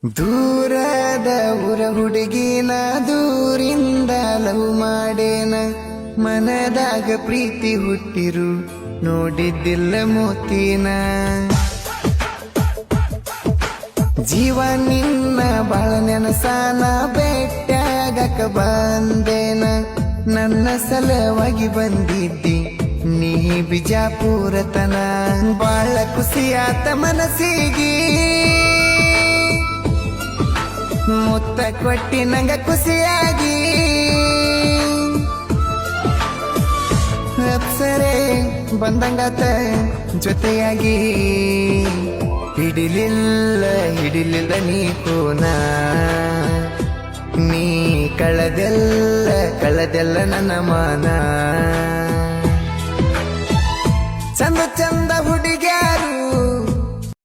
ದೂರದ ಊರ ಹುಡುಗಿನ ದೂರಿಂದ ಲವ್ ಮಾಡೇನ ಮನದಾಗ ಪ್ರೀತಿ ಹುಟ್ಟಿರು ನೋಡಿದ್ದಿಲ್ಲ ಮೋತಿನ ಜೀವ ನಿನ್ನ ಬಾಳ ನೆನಸಾನ ಬೆಟ್ಟಾಗಕ ಬಂದೇನ ನನ್ನ ಸಲವಾಗಿ ಬಂದಿದ್ದಿ ನೀ ಬಿಜಾಪುರತನ ಬಾಳ ಖುಷಿಯಾತ ಮನಸ್ಸಿಗೆ ಮುತ್ತ ಕೊಟ್ಟಿ ನಂಗ ಖುಷಿಯಾಗಿ ಅಪ್ಸರೆ ಬಂದಂಗಾತ ಜೊತೆಯಾಗಿ ಹಿಡಿಲಿಲ್ಲ ನೀ ಕೋನ ನೀ ಕಳದೆಲ್ಲ ನನ್ನ ಮಾನ